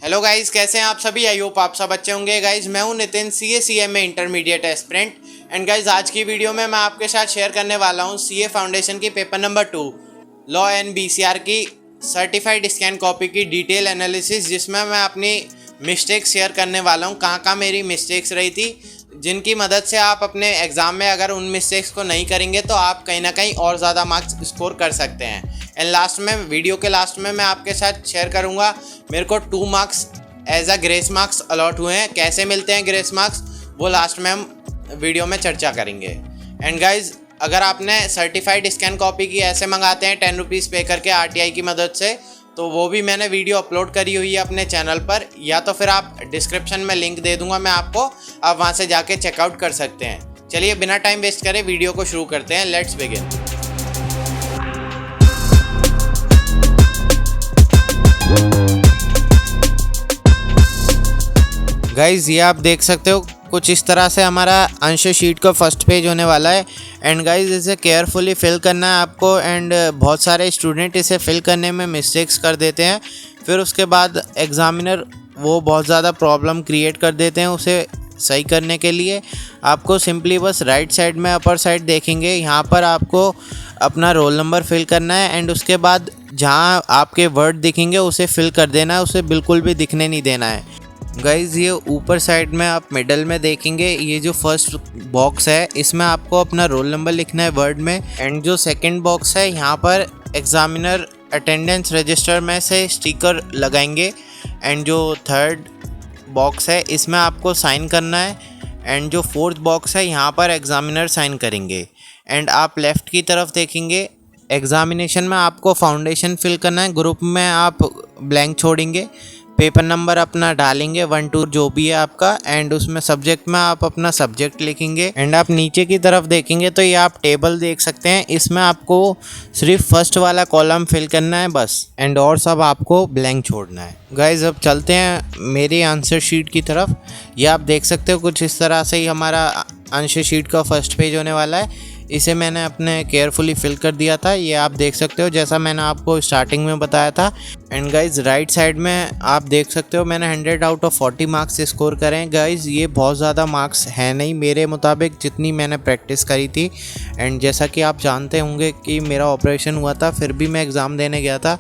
Hello guys, कैसे हैं आप सभी। आई होप आप सब अच्छे होंगे। गाइस मैं हूं नितिन, सीए में इंटरमीडिएट एस्पिरेंट। एंड गाइस आज की वीडियो में मैं आपके साथ शेयर करने वाला हूं सीए फाउंडेशन की paper number 2 law and BCR की सर्टिफाइड स्कैन कॉपी की डिटेल एनालिसिस, जिसमें मैं अपनी मिस्टेक्स शेयर करने वाला हूं, कहाँ मेरी मिस्टेक्स रही थी, जिनकी मदद से आप अपने एग्ज़ाम में अगर उन मिस्टेक्स को नहीं करेंगे तो आप कहीं ना कहीं और ज़्यादा मार्क्स स्कोर कर सकते हैं। एंड लास्ट में, वीडियो के लास्ट में मैं आपके साथ शेयर करूंगा मेरे को 2 marks as a grace marks allot हुए हैं। कैसे मिलते हैं ग्रेस मार्क्स, वो लास्ट में हम वीडियो में चर्चा करेंगे। एंड गाइज, अगर आपने सर्टिफाइड स्कैन कॉपी की ऐसे मंगाते हैं 10 रुपीज़ पे करके आरटीआई की मदद से, तो वो भी मैंने वीडियो अपलोड करी हुई है अपने चैनल पर, या तो फिर आप डिस्क्रिप्शन में लिंक दे दूंगा मैं आपको, आप वहाँ से जाके चेकआउट कर सकते हैं। चलिए बिना टाइम वेस्ट करे वीडियो को शुरू करते हैं। Let's begin. गाइज ये आप देख सकते हो कुछ इस तरह से हमारा आंसर शीट का फर्स्ट पेज होने वाला है। एंड गाइज इसे केयरफुली फिल करना है आपको। एंड बहुत सारे स्टूडेंट इसे फिल करने में मिस्टेक्स कर देते हैं, फिर उसके बाद एग्ज़ामिनर वो बहुत ज़्यादा प्रॉब्लम क्रिएट कर देते हैं। उसे सही करने के लिए आपको सिंपली बस राइट साइड में अपर साइड देखेंगे, यहाँ पर आपको अपना रोल नंबर फिल करना है। एंड उसके बाद जहाँ आपके वर्ड दिखेंगे उसे फिल कर देना है, उसे बिल्कुल भी दिखने नहीं देना है। गाइज ये ऊपर साइड में आप मिडल में देखेंगे, ये जो फर्स्ट बॉक्स है इसमें आपको अपना रोल नंबर लिखना है वर्ड में। एंड जो सेकंड बॉक्स है यहाँ पर एग्ज़ामिनर अटेंडेंस रजिस्टर में से स्टिकर लगाएंगे। एंड जो थर्ड बॉक्स है इसमें आपको साइन करना है। एंड जो फोर्थ बॉक्स है यहाँ पर एग्ज़ामिनर साइन करेंगे। एंड आप लेफ़्ट की तरफ देखेंगे, एग्ज़ामिनेशन में आपको फाउंडेशन फिल करना है, ग्रुप में आप ब्लैंक छोड़ेंगे, पेपर नंबर अपना डालेंगे 1 2 जो भी है आपका। एंड उसमें सब्जेक्ट में आप अपना सब्जेक्ट लिखेंगे। एंड आप नीचे की तरफ देखेंगे तो ये आप टेबल देख सकते हैं, इसमें आपको सिर्फ फर्स्ट वाला कॉलम फिल करना है बस, एंड और सब आपको ब्लैंक छोड़ना है। गाइज अब चलते हैं मेरी आंसर शीट की तरफ। ये आप देख सकते हो कुछ इस तरह से ही हमारा आंसर शीट का फर्स्ट पेज होने वाला है। इसे मैंने अपने केयरफुली फिल कर दिया था, ये आप देख सकते हो जैसा मैंने आपको स्टार्टिंग में बताया था। एंड गाइज राइट साइड में आप देख सकते हो मैंने 100 आउट ऑफ 40 मार्क्स स्कोर करें। गाइज ये बहुत ज़्यादा मार्क्स है नहीं मेरे मुताबिक, जितनी मैंने प्रैक्टिस करी थी। एंड जैसा कि आप जानते होंगे कि मेरा ऑपरेशन हुआ था, फिर भी मैं एग्ज़ाम देने गया था।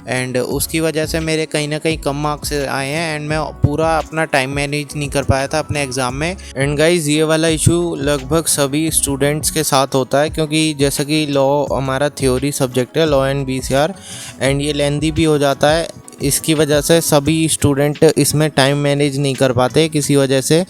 एंड उसकी वजह से मेरे कहीं ना कहीं कम मार्क्स आए हैं। एंड मैं पूरा अपना टाइम मैनेज नहीं कर पाया था अपने एग्ज़ाम में। एंड गाइज ये वाला इशू लगभग सभी स्टूडेंट्स के साथ होता है, क्योंकि जैसा कि लॉ हमारा थ्योरी सब्जेक्ट है, लॉ एंड बीसीआर, एंड ये लेंथी भी हो जाता है। इसकी वजह से सभी स्टूडेंट इसमें टाइम मैनेज नहीं कर पाते किसी वजह से।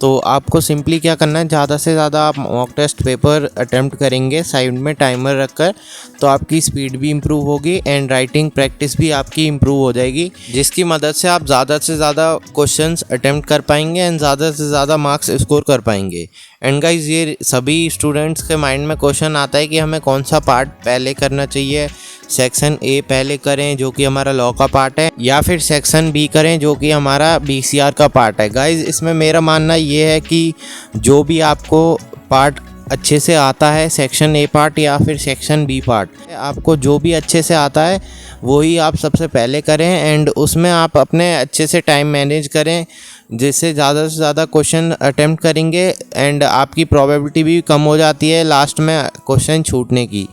तो आपको सिंपली क्या करना है, ज़्यादा से ज़्यादा आप मॉक टेस्ट पेपर अटेम्प्ट करेंगे साइड में टाइमर रखकर, तो आपकी स्पीड भी इम्प्रूव होगी एंड राइटिंग प्रैक्टिस भी आपकी इम्प्रूव हो जाएगी, जिसकी मदद से आप ज़्यादा से ज़्यादा क्वेश्चंस अटेम्प्ट कर पाएंगे एंड ज़्यादा से ज़्यादा मार्क्स स्कोर कर पाएंगे। एंड गाइज ये सभी स्टूडेंट्स के माइंड में क्वेश्चन आता है कि हमें कौन सा पार्ट पहले करना चाहिए, सेक्शन ए पहले करें जो कि हमारा लॉ का पार्ट है, या फिर सेक्शन बी करें जो कि हमारा बीसीआर का पार्ट है। गाइज इसमें मेरा मानना ये है कि जो भी आपको पार्ट अच्छे से आता है, सेक्शन ए पार्ट या फिर सेक्शन बी पार्ट, आपको जो भी अच्छे से आता है वही आप सबसे पहले करें। एंड उसमें आप अपने अच्छे से टाइम मैनेज करें, जिससे ज़्यादा से ज़्यादा क्वेश्चन अटेम्प्ट करेंगे एंड आपकी प्रोबेबिलिटी भी कम हो जाती है लास्ट में क्वेश्चन छूटने की।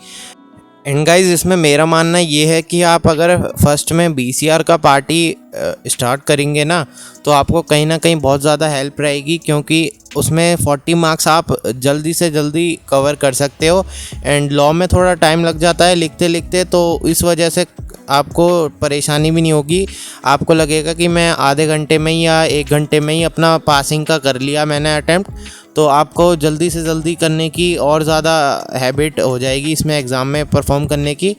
एंड गाइज इसमें मेरा मानना ये है कि आप अगर फर्स्ट में बीसीआर का पार्ट ही स्टार्ट करेंगे ना, तो आपको कहीं ना कहीं बहुत ज़्यादा हेल्प रहेगी, क्योंकि उसमें 40 मार्क्स आप जल्दी से जल्दी कवर कर सकते हो। एंड लॉ में थोड़ा टाइम लग जाता है लिखते लिखते, तो इस वजह से आपको परेशानी भी नहीं होगी। आपको लगेगा कि मैं आधे घंटे में ही या 1 घंटे में ही अपना पासिंग का कर लिया मैंने अटैम्प्ट, तो आपको जल्दी से जल्दी करने की और ज़्यादा हैबिट हो जाएगी इसमें एग्ज़ाम में परफॉर्म करने की।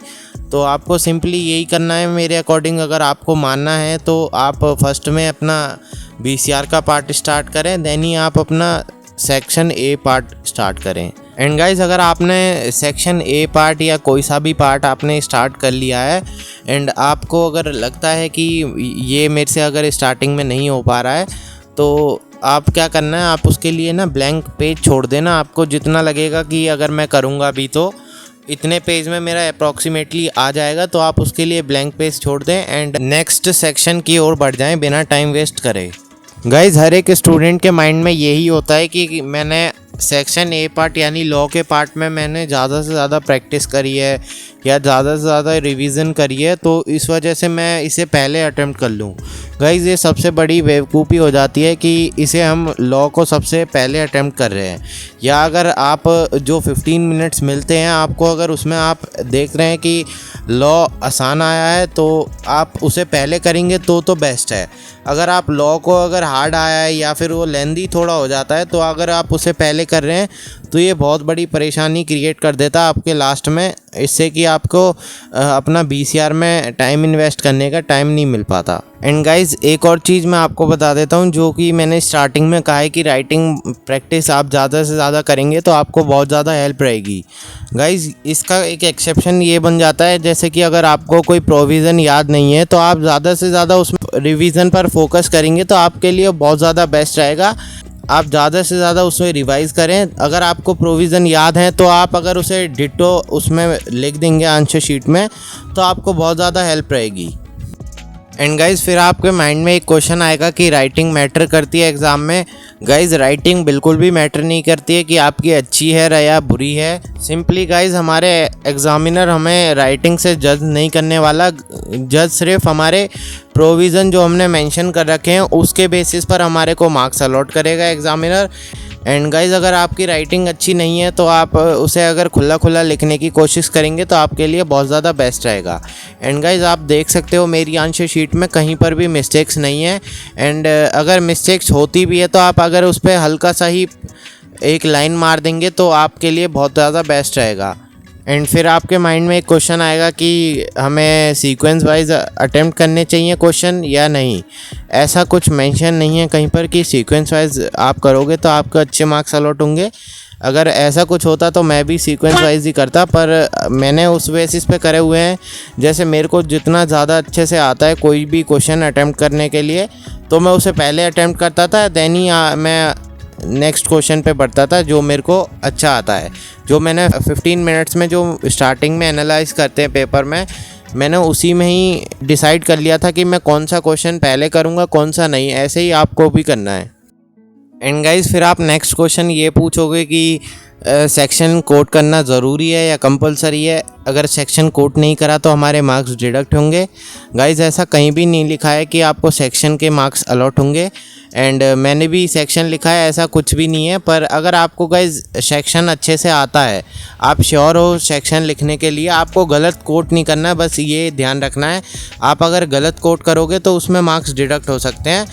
तो आपको सिंपली यही करना है मेरे अकॉर्डिंग। अगर आपको मानना है तो आप फर्स्ट में अपना बीसीआर का पार्ट स्टार्ट करें, देन ही आप अपना सेक्शन ए पार्ट स्टार्ट करें। एंड गाइज अगर आपने सेक्शन ए पार्ट या कोई सा भी पार्ट आपने स्टार्ट कर लिया है एंड आपको अगर लगता है कि ये मेरे से अगर स्टार्टिंग में नहीं हो पा रहा है, तो आप क्या करना है, आप उसके लिए ना ब्लैंक पेज छोड़ देना। आपको जितना लगेगा कि अगर मैं करूँगा अभी इतने पेज में मेरा अप्रॉक्सीमेटली आ जाएगा, तो आप उसके लिए ब्लैंक पेज छोड़ दें एंड नेक्स्ट सेक्शन की ओर बढ़ जाएं बिना टाइम वेस्ट करे। गाइज़ हर एक स्टूडेंट के माइंड में यही होता है कि मैंने सेक्शन ए पार्ट यानी लॉ के पार्ट में मैंने ज़्यादा से ज़्यादा प्रैक्टिस करी है या ज़्यादा से ज़्यादा रिवीजन करी है, तो इस वजह से मैं इसे पहले अटेम्प्ट कर लूँ। गाइज़ ये सबसे बड़ी बेवकूफ़ी हो जाती है कि इसे हम लॉ को सबसे पहले अटेम्प्ट कर रहे हैं। या अगर आप जो 15 मिनट्स मिलते हैं आपको, अगर उसमें आप देख रहे हैं कि लॉ आसान आया है तो आप उसे पहले करेंगे तो बेस्ट है। अगर आप लॉ को अगर हार्ड आया है या फिर वो लेंदी थोड़ा हो जाता है, तो अगर आप उसे पहले कर रहे हैं तो ये बहुत बड़ी परेशानी क्रिएट कर देता है आपके लास्ट में, इससे कि आपको अपना BCR में टाइम इन्वेस्ट करने का टाइम नहीं मिल पाता। एंड गाइज़ एक और चीज़ मैं आपको बता देता हूँ, जो कि मैंने स्टार्टिंग में कहा है कि राइटिंग प्रैक्टिस आप ज़्यादा से ज़्यादा करेंगे तो आपको बहुत ज़्यादा हेल्प रहेगी। गाइज़ इसका एक एक्सेप्शन ये बन जाता है, जैसे कि अगर आपको कोई प्रोविज़न याद नहीं है तो आप ज़्यादा से ज़्यादा उस रिवीजन पर फोकस करेंगे तो आपके लिए बहुत ज़्यादा बेस्ट रहेगा। आप ज़्यादा से ज़्यादा उसमें रिवाइज़ करें। अगर आपको प्रोविज़न याद है तो आप अगर उसे डिटो उसमें लिख देंगे आंसर शीट में तो आपको बहुत ज़्यादा हेल्प रहेगी। एंड गाइज़ फिर आपके माइंड में एक क्वेश्चन आएगा कि राइटिंग मैटर करती है एग्ज़ाम में। गाइज़ राइटिंग बिल्कुल भी मैटर नहीं करती है कि आपकी अच्छी है या बुरी है। सिंपली गाइज़ हमारे एग्ज़ामिनर हमें राइटिंग से जज नहीं करने वाला, जज सिर्फ हमारे प्रोविज़न जो हमने मेंशन कर रखे हैं उसके बेसिस पर हमारे को मार्क्स अलॉट करेगा एग्ज़ामिनर। एंड गाइज़ अगर आपकी राइटिंग अच्छी नहीं है तो आप उसे अगर खुला लिखने की कोशिश करेंगे तो आपके लिए बहुत ज़्यादा बेस्ट रहेगा। एंड गाइज़ आप देख सकते हो मेरी आंसर शीट में कहीं पर भी मिस्टेक्स नहीं है। एंड अगर मिस्टेक्स होती भी है तो आप अगर उस पर हल्का सा ही एक लाइन मार देंगे तो आपके लिए बहुत ज़्यादा बेस्ट रहेगा। एंड फिर आपके माइंड में एक क्वेश्चन आएगा कि हमें सीक्वेंस वाइज अटेम्प्ट करने चाहिए क्वेश्चन या नहीं। ऐसा कुछ मेंशन नहीं है कहीं पर कि सीक्वेंस वाइज आप करोगे तो आपको अच्छे मार्क्स अलॉट होंगे। अगर ऐसा कुछ होता तो मैं भी सीक्वेंस वाइज ही करता, पर मैंने उस बेसिस पे करे हुए हैं जैसे मेरे को जितना ज़्यादा अच्छे से आता है कोई भी क्वेश्चन अटेम्प्ट करने के लिए तो मैं उसे पहले अटेम्प्ट करता था, देन ही मैं नेक्स्ट क्वेश्चन पे बढ़ता था जो मेरे को अच्छा आता है। जो मैंने 15 मिनट्स में जो स्टार्टिंग में एनालाइज करते हैं पेपर में, मैंने उसी में ही डिसाइड कर लिया था कि मैं कौन सा क्वेश्चन पहले करूँगा कौन सा नहीं। ऐसे ही आपको भी करना है। एंड गाइज़ फिर आप नेक्स्ट क्वेश्चन ये पूछोगे कि सेक्शन कोट करना ज़रूरी है या कंपलसरी है। अगर सेक्शन कोट नहीं करा तो हमारे मार्क्स डिडक्ट होंगे। गाइज़ ऐसा कहीं भी नहीं लिखा है कि आपको सेक्शन के मार्क्स अलॉट होंगे। एंड मैंने भी सेक्शन लिखा है, ऐसा कुछ भी नहीं है। पर अगर आपको गाइज़ सेक्शन अच्छे से आता है, आप श्योर हो सेक्शन लिखने के लिए, आपको गलत कोट नहीं करना है, बस ये ध्यान रखना है। आप अगर गलत कोट करोगे तो उसमें मार्क्स डिडक्ट हो सकते हैं।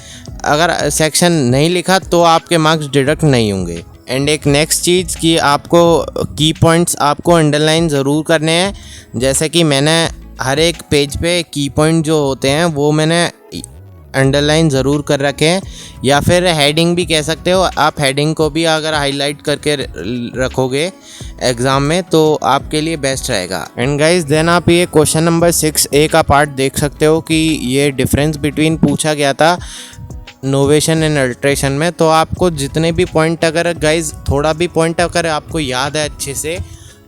अगर सेक्शन नहीं लिखा तो आपके मार्क्स डिडक्ट नहीं होंगे। एंड एक नेक्स्ट चीज़ कि आपको की पॉइंट्स आपको अंडरलाइन ज़रूर करने हैं। जैसे कि मैंने हर एक पेज पे की पॉइंट जो होते हैं वो मैंने अंडरलाइन ज़रूर कर रखे हैं, या फिर हेडिंग भी कह सकते हो आप। हेडिंग को भी अगर हाईलाइट करके रखोगे एग्ज़ाम में तो आपके लिए बेस्ट रहेगा। एंड गाइज देन आप ये क्वेश्चन नंबर 6A का पार्ट देख सकते हो कि ये डिफरेंस बिटवीन पूछा गया था नोवेशन एंड अल्ट्रेशन में। तो आपको जितने भी पॉइंट, अगर गाइज थोड़ा भी पॉइंट अगर आपको याद है अच्छे से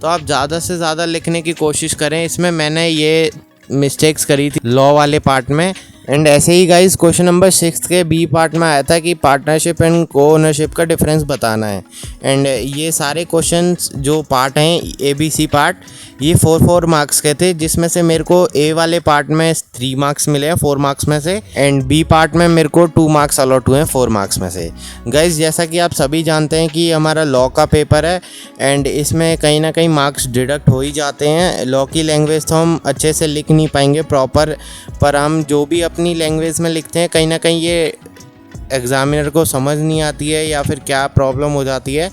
तो आप ज़्यादा से ज़्यादा लिखने की कोशिश करें। इसमें मैंने ये मिस्टेक्स करी थी लॉ वाले पार्ट में। एंड ऐसे ही गाइज क्वेश्चन नंबर 6 के B पार्ट में आया था कि पार्टनरशिप एंड को ओनरशिप का डिफरेंस बताना है। एंड ये सारे क्वेश्चंस जो पार्ट हैं ABC पार्ट, ये 4 मार्क्स के थे, जिसमें से मेरे को A वाले पार्ट में 3 मार्क्स मिले हैं 4 मार्क्स में से। एंड B पार्ट में मेरे को 2 मार्क्स अलॉट हुए हैं 4 मार्क्स में से। गाइज जैसा कि आप सभी जानते हैं कि हमारा लॉ का पेपर है एंड इसमें कहीं ना कहीं मार्क्स डिडक्ट हो ही जाते हैं। लॉ की लैंग्वेज तो हम अच्छे से लिख नहीं पाएंगे प्रॉपर, पर हम जो भी अपनी लैंग्वेज में लिखते हैं कहीं ना कहीं ये एग्ज़ामिनर को समझ नहीं आती है या फिर क्या प्रॉब्लम हो जाती है,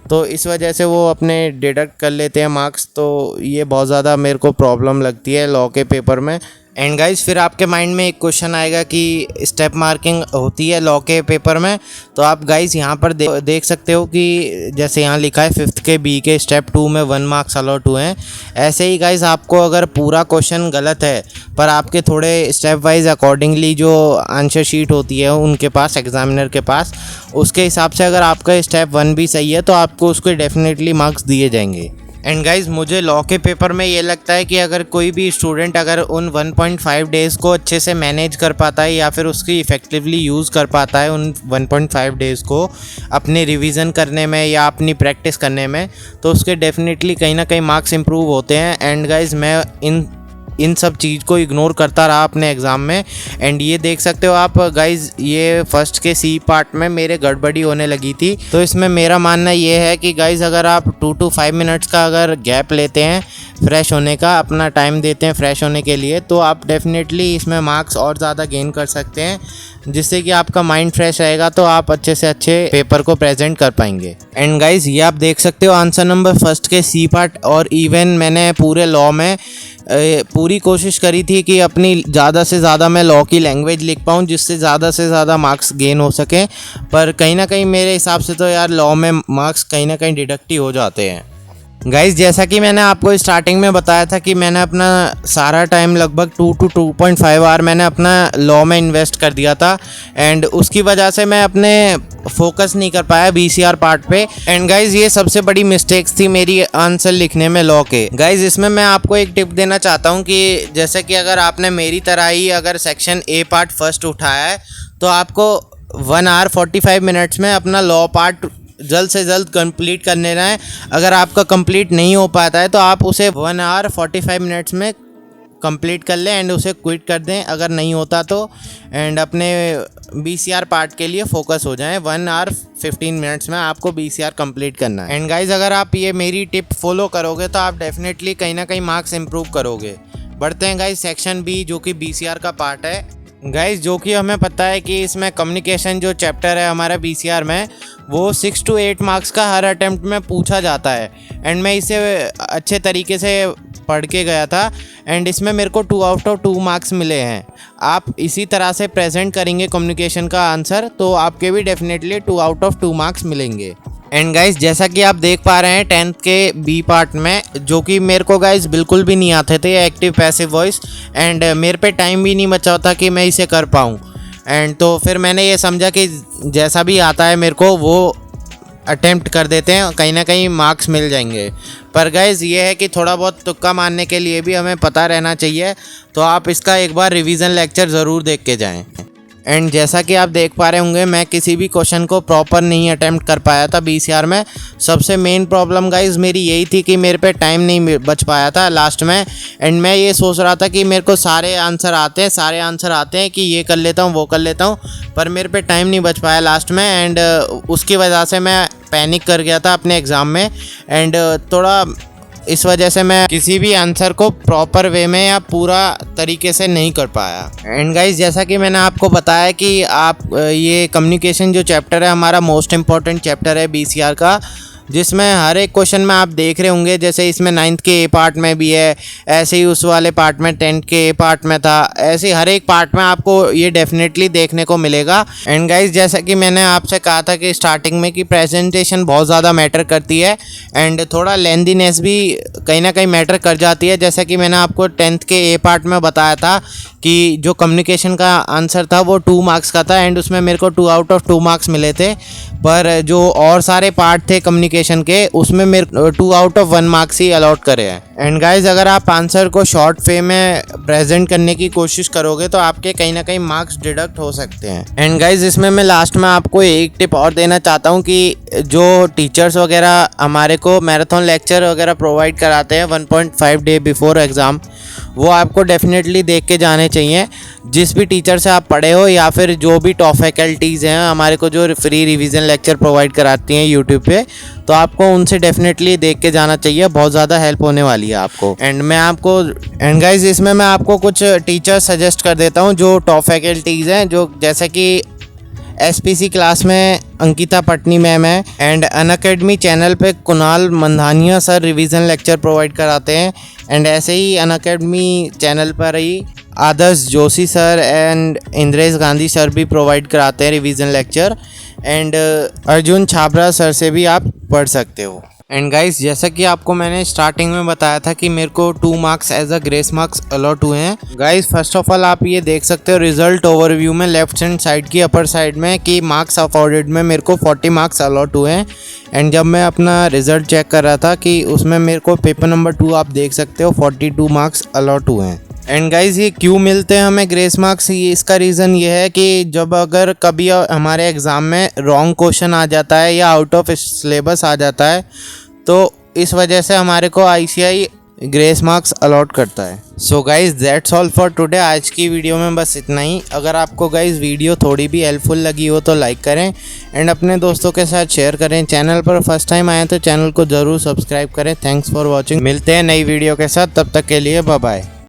तो इस वजह से वो अपने डिडक्ट कर लेते हैं मार्क्स। तो ये बहुत ज़्यादा मेरे को प्रॉब्लम लगती है लॉ के पेपर में। एंड गाइज फिर आपके माइंड में एक क्वेश्चन आएगा कि स्टेप मार्किंग होती है लॉ के पेपर में। तो आप गाइज यहाँ पर देख सकते हो कि जैसे यहाँ लिखा है 5th के B के स्टेप 2 में 1 मार्क्स अलॉट हुए हैं। ऐसे ही गाइज आपको अगर पूरा क्वेश्चन गलत है पर आपके थोड़े स्टेप वाइज अकॉर्डिंगली जो आंसर शीट होती है उनके पास, एग्जामिनर के पास, उसके हिसाब से अगर आपका स्टेप 1 भी सही है तो आपको उसके डेफिनेटली मार्क्स दिए जाएंगे। एंड गाइज मुझे लॉ के पेपर में ये लगता है कि अगर कोई भी स्टूडेंट अगर उन 1.5 डेज़ को अच्छे से मैनेज कर पाता है या फिर उसकी इफ़ेक्टिवली यूज़ कर पाता है उन 1.5 डेज़ को अपने रिवीजन करने में या अपनी प्रैक्टिस करने में, तो उसके डेफिनेटली कहीं ना कहीं मार्क्स इंप्रूव होते हैं। एंड गाइज मैं इन सब चीज़ को इग्नोर करता रहा अपने एग्ज़ाम में। एंड ये देख सकते हो आप गाइज, ये फर्स्ट के सी पार्ट में मेरे गड़बड़ी होने लगी थी। तो इसमें मेरा मानना ये है कि गाइज अगर आप 2 to 5 मिनट्स का अगर गैप लेते हैं फ्रेश होने का, अपना टाइम देते हैं फ्रेश होने के लिए, तो आप डेफिनेटली इसमें मार्क्स और ज़्यादा गेन कर सकते हैं, जिससे कि आपका माइंड फ्रेश रहेगा तो आप अच्छे से अच्छे पेपर को प्रेजेंट कर पाएंगे। एंड गाइज ये आप देख सकते हो आंसर नंबर फर्स्ट के सी पार्ट। और इवन मैंने पूरे लॉ में पूरी कोशिश करी थी कि अपनी ज़्यादा से ज़्यादा मैं लॉ की लैंग्वेज लिख पाऊँ जिससे ज़्यादा से ज़्यादा मार्क्स गेन हो सकें, पर कहीं ना कहीं मेरे हिसाब से तो यार लॉ में मार्क्स कहीं ना कहीं डिडक्ट ही हो जाते हैं। गाइज़ जैसा कि मैंने आपको स्टार्टिंग में बताया था कि मैंने अपना सारा टाइम लगभग 2 to 2.5 आवर मैंने अपना लॉ में इन्वेस्ट कर दिया था। एंड उसकी वजह से मैं अपने फोकस नहीं कर पाया BCR पार्ट पे। एंड गाइज़ ये सबसे बड़ी मिस्टेक्स थी मेरी आंसर लिखने में लॉ के। गाइज़ इसमें मैं आपको एक टिप देना चाहता हूँ कि जैसे कि अगर आपने मेरी तरह ही अगर सेक्शन A पार्ट फर्स्ट उठाया है तो आपको 1 hour 45 मिनट्स में अपना लॉ पार्ट जल्द से जल्द कंप्लीट कर लेना है। अगर आपका कंप्लीट नहीं हो पाता है तो आप उसे 1 hour 45 मिनट्स में कंप्लीट कर लें एंड उसे क्विट कर दें अगर नहीं होता तो। एंड अपने BCR पार्ट के लिए फोकस हो जाएं। 1 hour 15 मिनट्स में आपको BCR कंप्लीट करना है। एंड गाइज अगर आप ये मेरी टिप फॉलो करोगे तो आप डेफिनेटली कहीं ना कहीं मार्क्स इंप्रूव करोगे। बढ़ते हैं गाइज सेक्शन B जो कि BCR का पार्ट है। गाइज जो कि हमें पता है कि इसमें कम्युनिकेशन जो चैप्टर है हमारा BCR में वो 6 to 8 मार्क्स का हर अटेम्प्ट में पूछा जाता है। एंड मैं इसे अच्छे तरीके से पढ़ के गया था एंड इसमें मेरे को 2 out of 2 मार्क्स मिले हैं। आप इसी तरह से प्रेजेंट करेंगे कम्युनिकेशन का आंसर तो आपके भी डेफिनेटली 2 out of 2 मार्क्स मिलेंगे। एंड गाइज जैसा कि आप देख पा रहे हैं 10th के B पार्ट में, जो कि मेरे को गाइज बिल्कुल भी नहीं आते थे एक्टिव पैसिव वॉइस, एंड मेरे पे टाइम भी नहीं बचा था कि मैं इसे कर पाऊँ। एंड तो फिर मैंने ये समझा कि जैसा भी आता है मेरे को वो अटेम्प्ट कर देते हैं, कहीं ना कहीं मार्क्स मिल जाएंगे। पर गाइज ये है कि थोड़ा बहुत तुक्का मारने के लिए भी हमें पता रहना चाहिए, तो आप इसका एक बार रिवीजन लेक्चर ज़रूर देख के जाएं। एंड जैसा कि आप देख पा रहे होंगे मैं किसी भी क्वेश्चन को प्रॉपर नहीं अटेम्प्ट कर पाया था BCR में। सबसे मेन प्रॉब्लम गाइज मेरी यही थी कि मेरे पे टाइम नहीं बच पाया था लास्ट में। एंड मैं ये सोच रहा था कि मेरे को सारे आंसर आते हैं कि ये कर लेता हूँ वो कर लेता हूँ, पर मेरे पे टाइम नहीं बच पाया लास्ट में। एंड उसकी वजह से मैं पैनिक कर गया था अपने एग्ज़ाम में। एंड थोड़ा इस वजह से मैं किसी भी आंसर को प्रॉपर वे में या पूरा तरीके से नहीं कर पाया। एंड गाइज जैसा कि मैंने आपको बताया कि आप ये कम्युनिकेशन जो चैप्टर है हमारा मोस्ट इम्पॉर्टेंट चैप्टर है BCR का, जिसमें हर एक क्वेश्चन में आप देख रहे होंगे जैसे इसमें 9th के A पार्ट में भी है, ऐसे ही उस वाले पार्ट में 10th के A पार्ट में था, ऐसे हर एक पार्ट में आपको ये डेफिनेटली देखने को मिलेगा। एंड गाइज जैसा कि मैंने आपसे कहा था कि स्टार्टिंग में कि प्रेजेंटेशन बहुत ज़्यादा मैटर करती है एंड थोड़ा लेंथीनेस भी कहीं ना कहीं मैटर कर जाती है। जैसा कि मैंने आपको 10th के A पार्ट में बताया था कि जो कम्युनिकेशन का आंसर था वो 2 मार्क्स का था एंड उसमें मेरे को 2 out of 2 मार्क्स मिले थे, पर जो और सारे पार्ट थे कम्युनिकेशन के उसमें मेरे 2 out of 1 मार्क्स ही अलॉट करे हैं। एंड गाइज अगर आप आंसर को शॉर्ट वे में प्रेजेंट करने की कोशिश करोगे तो आपके कहीं ना कहीं मार्क्स डिडक्ट हो सकते हैं। एंड गाइज इसमें मैं लास्ट में आपको एक टिप और देना चाहता हूँ कि जो टीचर्स वगैरह हमारे को मैराथन लेक्चर वगैरह प्रोवाइड कराते हैं 1.5 डे बिफोर एग्ज़ाम, वो आपको डेफिनेटली देख के जाने चाहिए। जिस भी टीचर से आप पढ़े हो या फिर जो भी टॉप फैकल्टीज़ हैं हमारे को जो फ्री रिवीजन लेक्चर प्रोवाइड कराती हैं यूट्यूब पे, तो आपको उनसे डेफिनेटली देख के जाना चाहिए, बहुत ज़्यादा हेल्प होने वाली है आपको। एंड गाइज इसमेन मैं आपको कुछ टीचर सजेस्ट कर देता हूँ जो टॉप फैकल्टीज़ हैं, जो जैसे कि SPC क्लास में अंकिता पटनी मैम है एंड अनअकैडमी चैनल पे Kunal Mandhania sir revision lecture provide कराते हैं। एंड ऐसे ही अनअकैडमी चैनल पर ही Adarsh Joshi sir and Indresh Gandhi sir भी प्रोवाइड कराते हैं revision lecture. And Arjun Chhabra sir से भी आप पढ़ सकते हो। एंड गाइस जैसा कि आपको मैंने स्टार्टिंग में बताया था कि मेरे को 2 marks as a grace marks allot हुए हैं। गाइस फर्स्ट ऑफ ऑल आप ये देख सकते हो रिजल्ट ओवरव्यू में लेफ्ट हैंड साइड की अपर साइड में कि मार्क्स अफोर्डेड में मेरे को 40 मार्क्स अलॉट हुए हैं। एंड जब मैं अपना रिजल्ट चेक कर रहा था कि उसमें मेरे को पेपर नंबर 2 आप देख सकते हो 42 मार्क्स अलॉट हुए हैं। एंड गाइज ये क्यों मिलते हैं हमें ग्रेस मार्क्स, ये इसका रीज़न ये है कि जब अगर कभी हमारे एग्ज़ाम में रॉन्ग क्वेश्चन आ जाता है या आउट ऑफ सिलेबस आ जाता है तो इस वजह से हमारे को आईसीआई ग्रेस मार्क्स अलॉट करता है। So guys that's all for today. आज की वीडियो में बस इतना ही। अगर आपको गाइज वीडियो थोड़ी भी हेल्पफुल लगी हो तो लाइक करें एंड अपने दोस्तों के साथ शेयर करें। चैनल पर फर्स्ट टाइम आए तो चैनल को ज़रूर सब्सक्राइब करें। Thanks for watching. मिलते हैं नई वीडियो के साथ, तब तक के लिए बाय बाय।